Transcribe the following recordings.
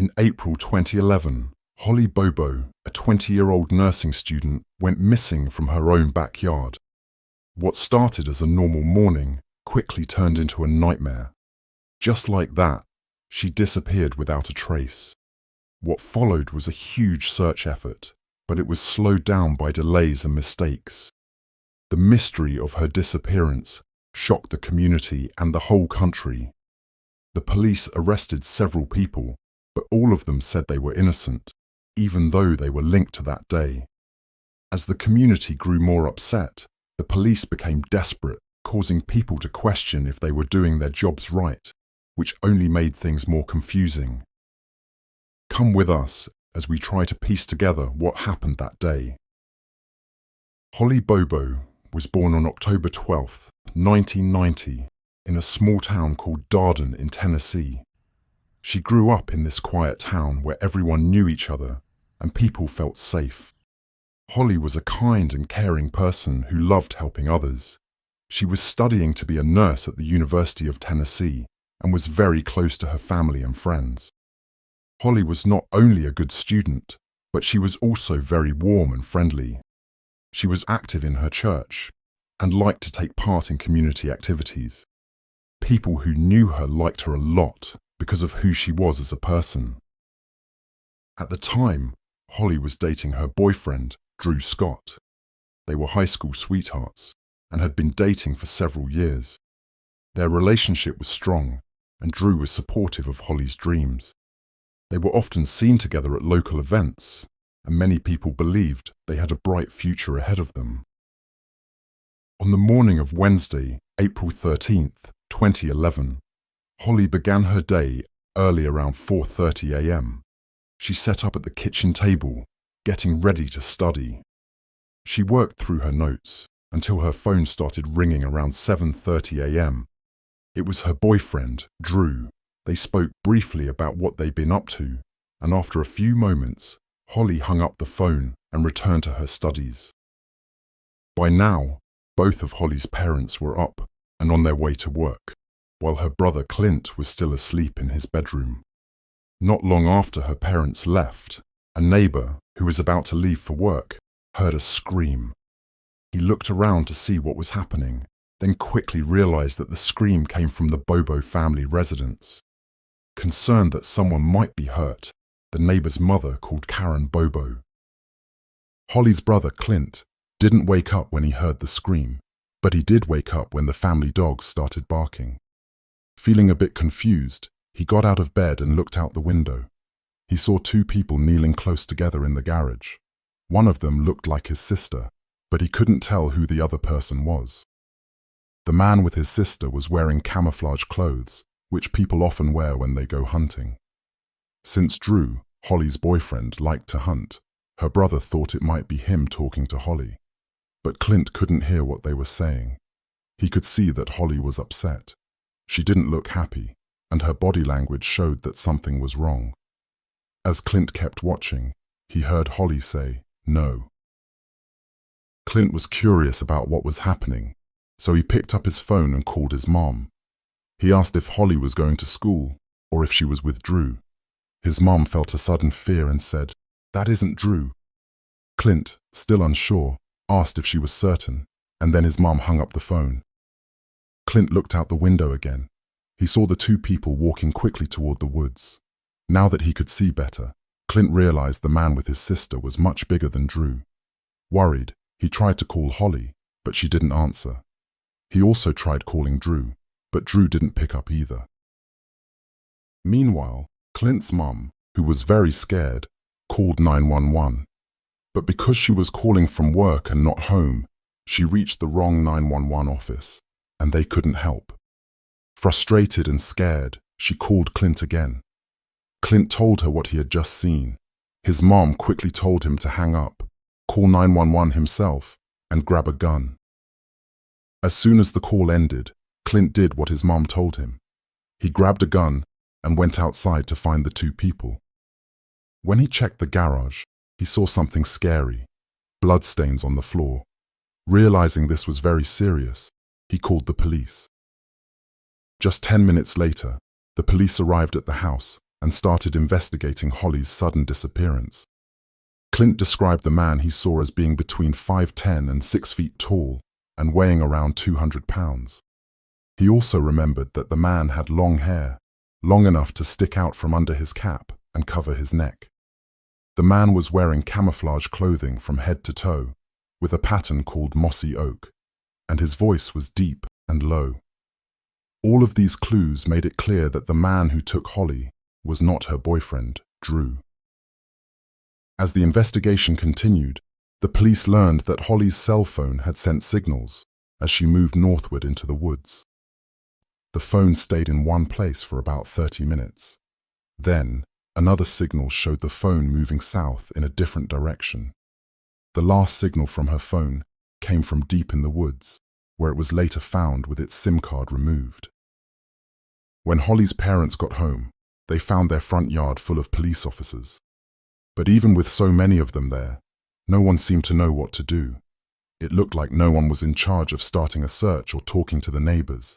In April 2011, Holly Bobo, a 20-year-old nursing student, went missing from her own backyard. What started as a normal morning quickly turned into a nightmare. Just like that, she disappeared without a trace. What followed was a huge search effort, but it was slowed down by delays and mistakes. The mystery of her disappearance shocked the community and the whole country. The police arrested several people, but all of them said they were innocent, even though they were linked to that day. As the community grew more upset, the police became desperate, causing people to question if they were doing their jobs right, which only made things more confusing. Come with us as we try to piece together what happened that day. Holly Bobo was born on October 12, 1990, in a small town called Darden in Tennessee. She grew up in this quiet town where everyone knew each other and people felt safe. Holly was a kind and caring person who loved helping others. She was studying to be a nurse at the University of Tennessee and was very close to her family and friends. Holly was not only a good student, but she was also very warm and friendly. She was active in her church and liked to take part in community activities. People who knew her liked her a lot because of who she was as a person. At the time, Holly was dating her boyfriend, Drew Scott. They were high school sweethearts and had been dating for several years. Their relationship was strong, and Drew was supportive of Holly's dreams. They were often seen together at local events, and many people believed they had a bright future ahead of them. On the morning of Wednesday, April 13th, 2011, Holly began her day early around 4:30 a.m. She sat up at the kitchen table, getting ready to study. She worked through her notes until her phone started ringing around 7:30 a.m. It was her boyfriend, Drew. They spoke briefly about what they'd been up to, and after a few moments, Holly hung up the phone and returned to her studies. By now, both of Holly's parents were up and on their way to work, while her brother Clint was still asleep in his bedroom. Not long after her parents left, a neighbor, who was about to leave for work, heard a scream. He looked around to see what was happening, then quickly realized that the scream came from the Bobo family residence. Concerned that someone might be hurt, the neighbor's mother called Karen Bobo. Holly's brother Clint didn't wake up when he heard the scream, but he did wake up when the family dogs started barking. Feeling a bit confused, he got out of bed and looked out the window. He saw two people kneeling close together in the garage. One of them looked like his sister, but he couldn't tell who the other person was. The man with his sister was wearing camouflage clothes, which people often wear when they go hunting. Since Drew, Holly's boyfriend, liked to hunt, her brother thought it might be him talking to Holly. But Clint couldn't hear what they were saying. He could see that Holly was upset. She didn't look happy, and her body language showed that something was wrong. As Clint kept watching, he heard Holly say, "No." Clint was curious about what was happening, so he picked up his phone and called his mom. He asked if Holly was going to school or if she was with Drew. His mom felt a sudden fear and said, "That isn't Drew." Clint, still unsure, asked if she was certain, and then his mom hung up the phone. Clint looked out the window again. He saw the two people walking quickly toward the woods. Now that he could see better, Clint realized the man with his sister was much bigger than Drew. Worried, he tried to call Holly, but she didn't answer. He also tried calling Drew, but Drew didn't pick up either. Meanwhile, Clint's mom, who was very scared, called 911. But because she was calling from work and not home, she reached the wrong 911 office, and they couldn't help. Frustrated and scared, she called Clint again. Clint told her what he had just seen. His mom quickly told him to hang up, call 911 himself, and grab a gun. As soon as the call ended, Clint did what his mom told him. He grabbed a gun and went outside to find the two people. When he checked the garage, he saw something scary, bloodstains on the floor. Realizing this was very serious, he called the police. Just 10 minutes later, the police arrived at the house and started investigating Holly's sudden disappearance. Clint described the man he saw as being between 5'10" and 6 feet tall and weighing around 200 pounds. He also remembered that the man had long hair, long enough to stick out from under his cap and cover his neck. The man was wearing camouflage clothing from head to toe, with a pattern called mossy oak, and his voice was deep and low. All of these clues made it clear that the man who took Holly was not her boyfriend, Drew. As the investigation continued, the police learned that Holly's cell phone had sent signals as she moved northward into the woods. The phone stayed in one place for about 30 minutes. Then, another signal showed the phone moving south in a different direction. The last signal from her phone came from deep in the woods, where it was later found with its SIM card removed. When Holly's parents got home, they found their front yard full of police officers. But even with so many of them there, no one seemed to know what to do. It looked like no one was in charge of starting a search or talking to the neighbors.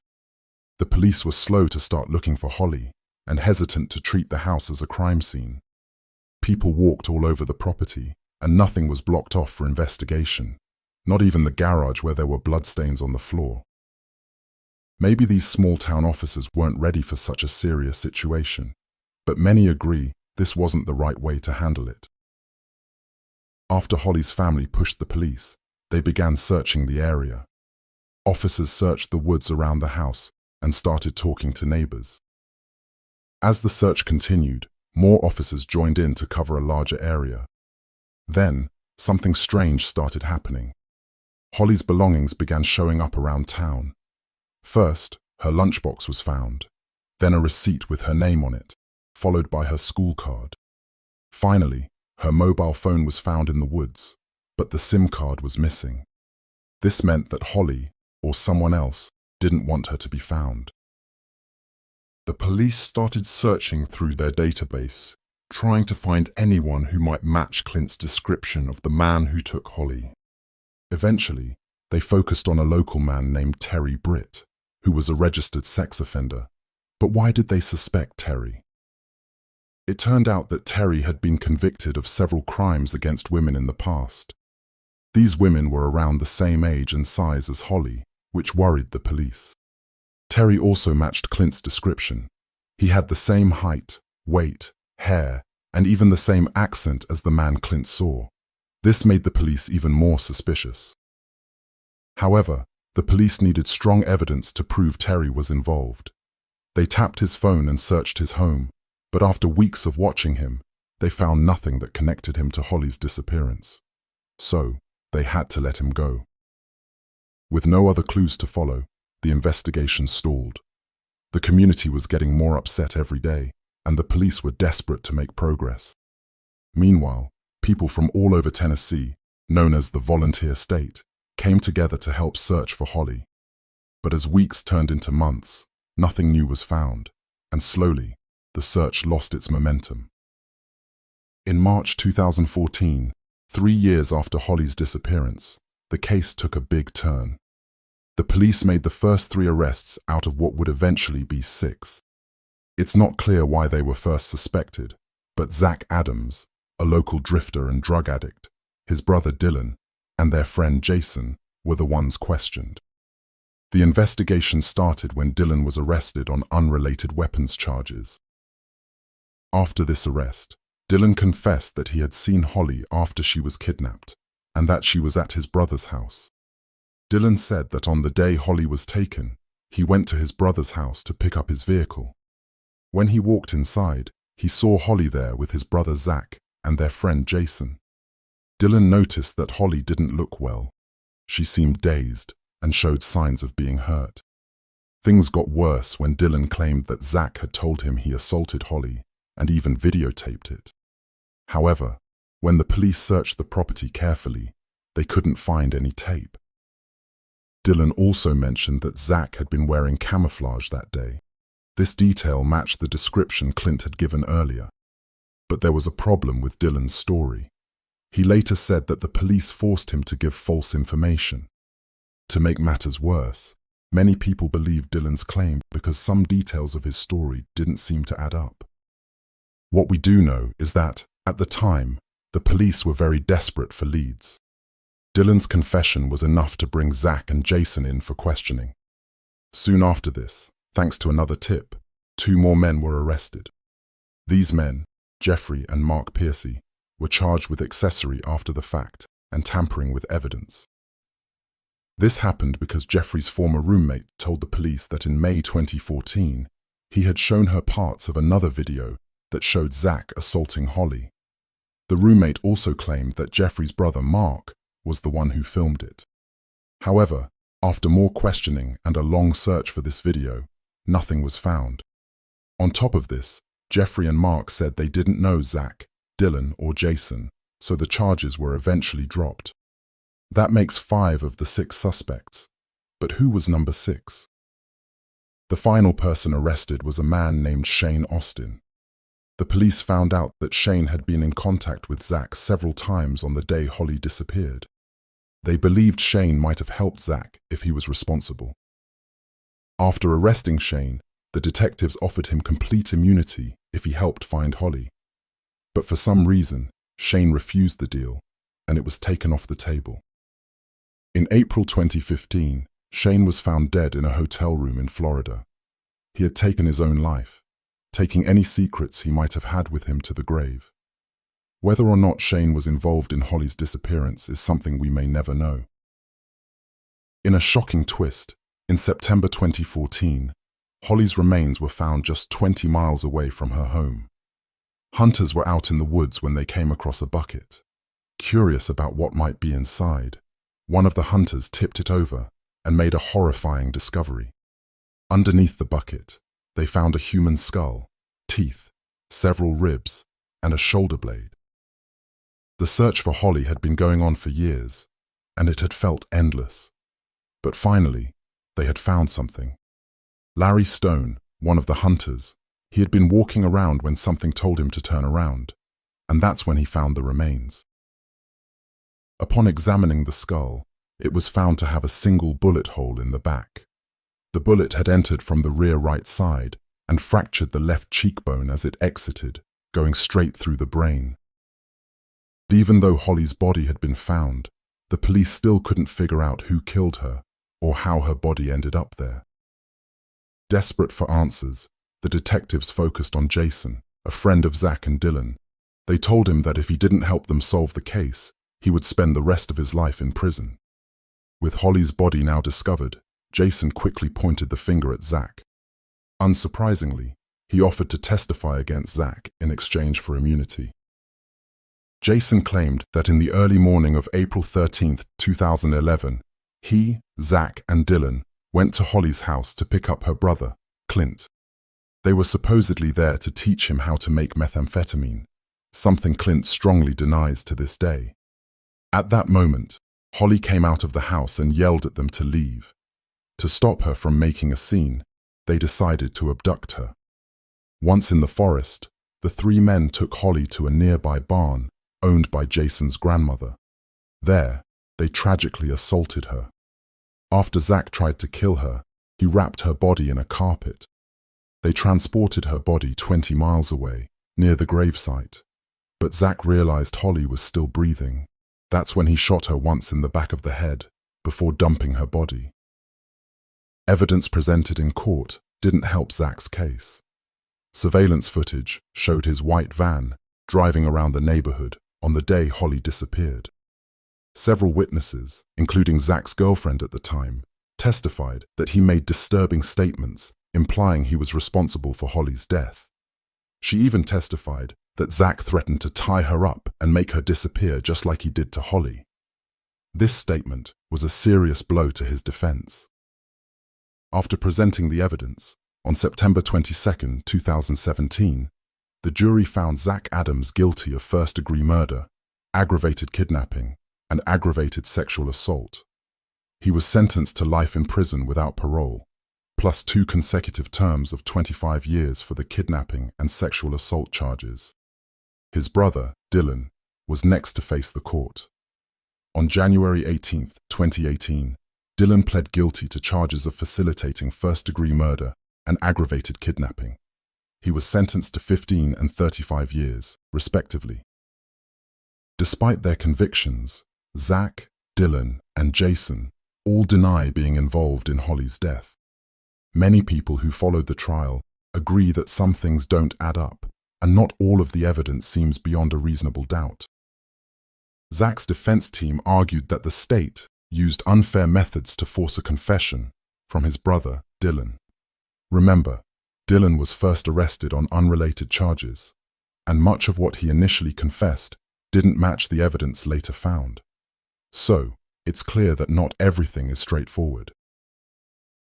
The police were slow to start looking for Holly and hesitant to treat the house as a crime scene. People walked all over the property, and nothing was blocked off for investigation, not even the garage where there were bloodstains on the floor. Maybe these small-town officers weren't ready for such a serious situation, but many agree this wasn't the right way to handle it. After Holly's family pushed the police, they began searching the area. Officers searched the woods around the house and started talking to neighbors. As the search continued, more officers joined in to cover a larger area. Then, something strange started happening. Holly's belongings began showing up around town. First, her lunchbox was found, then a receipt with her name on it, followed by her school card. Finally, her mobile phone was found in the woods, but the SIM card was missing. This meant that Holly, or someone else, didn't want her to be found. The police started searching through their database, trying to find anyone who might match Clint's description of the man who took Holly. Eventually, they focused on a local man named Terry Britt, who was a registered sex offender. But why did they suspect Terry? It turned out that Terry had been convicted of several crimes against women in the past. These women were around the same age and size as Holly, which worried the police. Terry also matched Clint's description. He had the same height, weight, hair, and even the same accent as the man Clint saw. This made the police even more suspicious. However, the police needed strong evidence to prove Terry was involved. They tapped his phone and searched his home, but after weeks of watching him, they found nothing that connected him to Holly's disappearance. So, they had to let him go. With no other clues to follow, the investigation stalled. The community was getting more upset every day, and the police were desperate to make progress. Meanwhile, people from all over Tennessee, known as the Volunteer State, came together to help search for Holly. But as weeks turned into months, nothing new was found, and slowly, the search lost its momentum. In March 2014, 3 years after Holly's disappearance, the case took a big turn. The police made the first 3 arrests out of what would eventually be 6. It's not clear why they were first suspected, but Zach Adams, a local drifter and drug addict, his brother Dylan, and their friend Jason were the ones questioned. The investigation started when Dylan was arrested on unrelated weapons charges. After this arrest, Dylan confessed that he had seen Holly after she was kidnapped, and that she was at his brother's house. Dylan said that on the day Holly was taken, he went to his brother's house to pick up his vehicle. When he walked inside, he saw Holly there with his brother Zach and their friend Jason. Dylan noticed that Holly didn't look well. She seemed dazed and showed signs of being hurt. Things got worse when Dylan claimed that Zach had told him he assaulted Holly and even videotaped it. However, when the police searched the property carefully, they couldn't find any tape. Dylan also mentioned that Zach had been wearing camouflage that day. This detail matched the description Clint had given earlier. But there was a problem with Dylan's story. He later said that the police forced him to give false information. To make matters worse, many people believed Dylan's claim because some details of his story didn't seem to add up. What we do know is that, at the time, the police were very desperate for leads. Dylan's confession was enough to bring Zach and Jason in for questioning. Soon after this, thanks to another tip, 2 more men were arrested. These men, Jeffrey and Mark Piercy, were charged with accessory after the fact and tampering with evidence. This happened because Jeffrey's former roommate told the police that in May 2014, he had shown her parts of another video that showed Zach assaulting Holly. The roommate also claimed that Jeffrey's brother Mark was the one who filmed it. However, after more questioning and a long search for this video, nothing was found. On top of this, Jeffrey and Mark said they didn't know Zach, Dylan, or Jason, so the charges were eventually dropped. That makes 5 of the 6 suspects. But who was number 6? The final person arrested was a man named Shane Austin. The police found out that Shane had been in contact with Zach several times on the day Holly disappeared. They believed Shane might have helped Zach if he was responsible. After arresting Shane, the detectives offered him complete immunity if he helped find Holly. But for some reason, Shane refused the deal, and it was taken off the table. In April 2015, Shane was found dead in a hotel room in Florida. He had taken his own life, taking any secrets he might have had with him to the grave. Whether or not Shane was involved in Holly's disappearance is something we may never know. In a shocking twist, in September 2014, Holly's remains were found just 20 miles away from her home. Hunters were out in the woods when they came across a bucket. Curious about what might be inside, one of the hunters tipped it over and made a horrifying discovery. Underneath the bucket, they found a human skull, teeth, several ribs, and a shoulder blade. The search for Holly had been going on for years, and it had felt endless. But finally, they had found something. Larry Stone, one of the hunters, he had been walking around when something told him to turn around, and that's when he found the remains. Upon examining the skull, it was found to have a single bullet hole in the back. The bullet had entered from the rear right side and fractured the left cheekbone as it exited, going straight through the brain. Even though Holly's body had been found, the police still couldn't figure out who killed her or how her body ended up there. Desperate for answers, the detectives focused on Jason, a friend of Zach and Dylan. They told him that if he didn't help them solve the case, he would spend the rest of his life in prison. With Holly's body now discovered, Jason quickly pointed the finger at Zach. Unsurprisingly, he offered to testify against Zach in exchange for immunity. Jason claimed that in the early morning of April 13, 2011, he, Zach, and Dylan went to Holly's house to pick up her brother, Clint. They were supposedly there to teach him how to make methamphetamine, something Clint strongly denies to this day. At that moment, Holly came out of the house and yelled at them to leave. To stop her from making a scene, they decided to abduct her. Once in the forest, the 3 men took Holly to a nearby barn owned by Jason's grandmother. There, they tragically assaulted her. After Zach tried to kill her, he wrapped her body in a carpet. They transported her body 20 miles away, near the gravesite. But Zach realized Holly was still breathing. That's when he shot her once in the back of the head, before dumping her body. Evidence presented in court didn't help Zach's case. Surveillance footage showed his white van driving around the neighborhood on the day Holly disappeared. Several witnesses, including Zach's girlfriend at the time, testified that he made disturbing statements implying he was responsible for Holly's death. She even testified that Zach threatened to tie her up and make her disappear just like he did to Holly. This statement was a serious blow to his defense. After presenting the evidence, on September 22, 2017, the jury found Zach Adams guilty of first-degree murder, aggravated kidnapping, and aggravated sexual assault. He was sentenced to life in prison without parole, plus 2 consecutive terms of 25 years for the kidnapping and sexual assault charges. His brother, Dylan, was next to face the court. On January 18, 2018, Dylan pled guilty to charges of facilitating first-degree murder and aggravated kidnapping. He was sentenced to 15 and 35 years, respectively. Despite their convictions, Zach, Dylan, and Jason all deny being involved in Holly's death. Many people who followed the trial agree that some things don't add up, and not all of the evidence seems beyond a reasonable doubt. Zach's defense team argued that the state used unfair methods to force a confession from his brother, Dylan. Remember, Dylan was first arrested on unrelated charges, and much of what he initially confessed didn't match the evidence later found. So, it's clear that not everything is straightforward.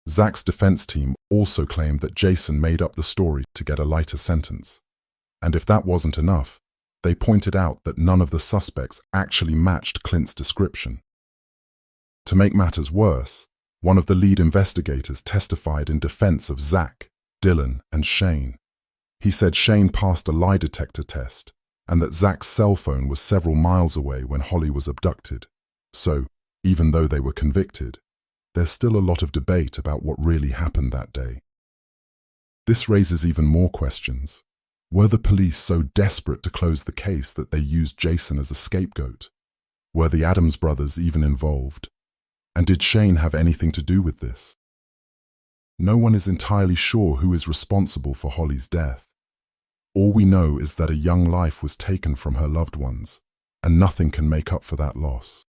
Zach's defense team also claimed that Jason made up the story to get a lighter sentence. And if that wasn't enough, they pointed out that none of the suspects actually matched Clint's description. To make matters worse, one of the lead investigators testified in defense of Zach, Dylan, and Shane. He said Shane passed a lie detector test and that Zach's cell phone was several miles away when Holly was abducted. So, even though they were convicted, there's still a lot of debate about what really happened that day. This raises even more questions. Were the police so desperate to close the case that they used Jason as a scapegoat? Were the Adams brothers even involved? And did Shane have anything to do with this? No one is entirely sure who is responsible for Holly's death. All we know is that a young life was taken from her loved ones, and nothing can make up for that loss.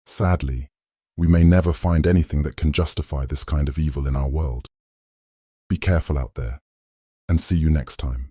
Sadly, we may never find anything that can justify this kind of evil in our world. Be careful out there, and see you next time.